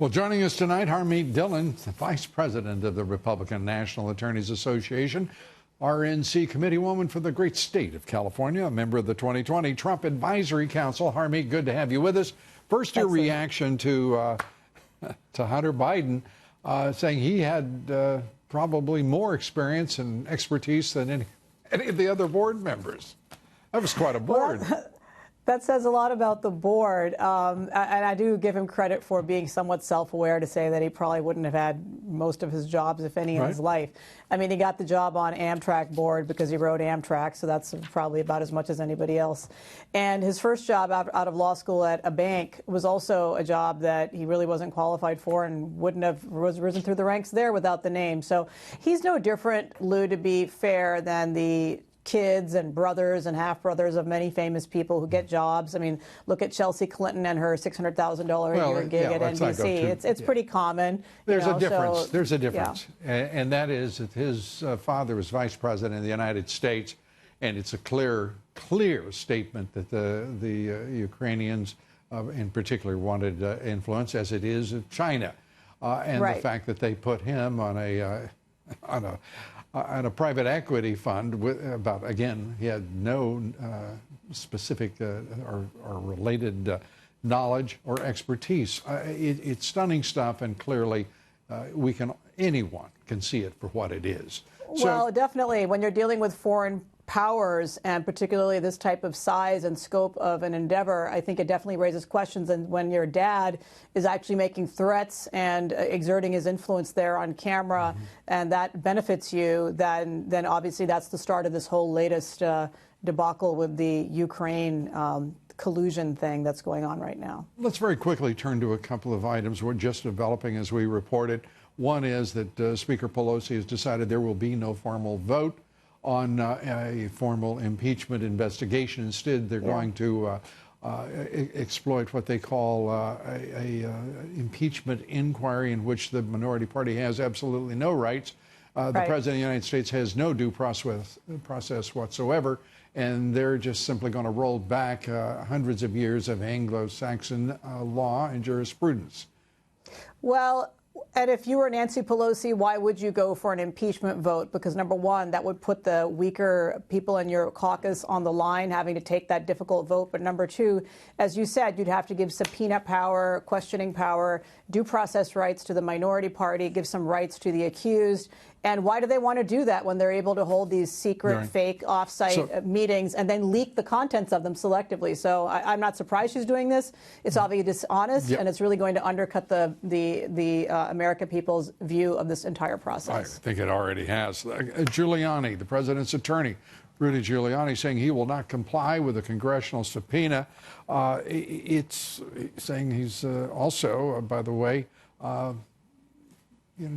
Well, joining us tonight, Harmeet Dillon, the Vice President of the Republican National Attorneys Association, RNC Committeewoman for the great state of California, a member of the 2020 Trump Advisory Council. Harmeet, good to have you with us. First, your reaction to Hunter Biden saying he had probably more experience and expertise than any of the other board members. That was quite a board. Well, that says a lot about the board, and I do give him credit for being somewhat self-aware to say that he probably wouldn't have had most of his jobs, if any, in his life. I mean, he got the job on Amtrak board because he wrote Amtrak, so that's probably about as much as anybody else. And his first job out of law school at a bank was also a job that he really wasn't qualified for and wouldn't have risen through the ranks there without the name. So he's no different, Lou, to be fair, than the kids and brothers and half-brothers of many famous people who get jobs. I mean, look at Chelsea Clinton and her $600,000 a year gig at NBC. It's pretty common. There's a difference. There's a difference. And that is that his father was vice president of the United States, and it's a clear statement that the Ukrainians in particular wanted influence, as it is in China. And the fact that they put him on a private equity fund again, he had no specific or related knowledge or expertise. It's stunning stuff, and clearly anyone can see it for what it is. Well, definitely, when you're dealing with foreign powers, and particularly this type of size and scope of an endeavor, I think it definitely raises questions. And when your dad is actually making threats and exerting his influence there on camera, and that benefits you, then obviously that's the start of this whole latest debacle with the Ukraine collusion thing that's going on right now. Let's very quickly turn to a couple of items we're just developing as we reported. One is that Speaker Pelosi has decided there will be no formal vote on a formal impeachment investigation. Instead, they're going to exploit what they call a impeachment inquiry in which the minority party has absolutely no rights. The President of the United States has no due process whatsoever, and they're just simply going to roll back hundreds of years of Anglo-Saxon law and jurisprudence. Well, and if you were Nancy Pelosi, why would you go for an impeachment vote? Because, number one, that would put the weaker people in your caucus on the line, having to take that difficult vote. But number two, as you said, you'd have to give subpoena power, questioning power, due process rights to the minority party, give some rights to the accused. And why do they want to do that when they're able to hold these secret, fake, off-site meetings and then leak the contents of them selectively? So I'm not surprised she's doing this. It's obviously dishonest, and it's really going to undercut the American people's view of this entire process. I think it already has. Giuliani, the president's attorney, Rudy Giuliani, saying he will not comply with a congressional subpoena. It's saying he's also, by the way,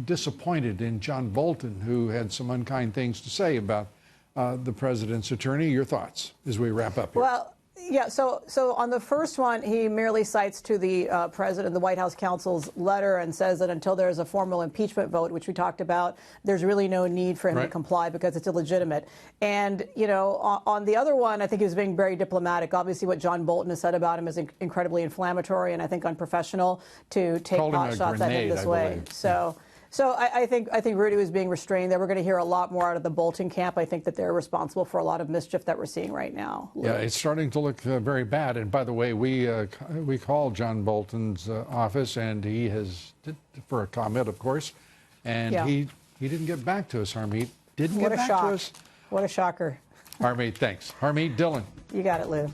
disappointed in John Bolton, who had some unkind things to say about the president's attorney. Your thoughts as we wrap up here? Well, yeah, so on the first one, he merely cites to the president, the White House counsel's letter, and says that until there's a formal impeachment vote, which we talked about, there's really no need for him to comply because it's illegitimate. And, on the other one, I think he was being very diplomatic. Obviously, what John Bolton has said about him is incredibly inflammatory and I think unprofessional to take pot shots at him this way. So I think Rudy was being restrained there. We're going to hear a lot more out of the Bolton camp. I think that they're responsible for a lot of mischief that we're seeing right now. Yeah, it's starting to look very bad. And by the way, we called John Bolton's office, and he has, for a comment, of course, and he didn't get back to us, Harmeet. Didn't get back to us. What a shocker. Harmeet, thanks. Harmeet Dillon. You got it, Lou.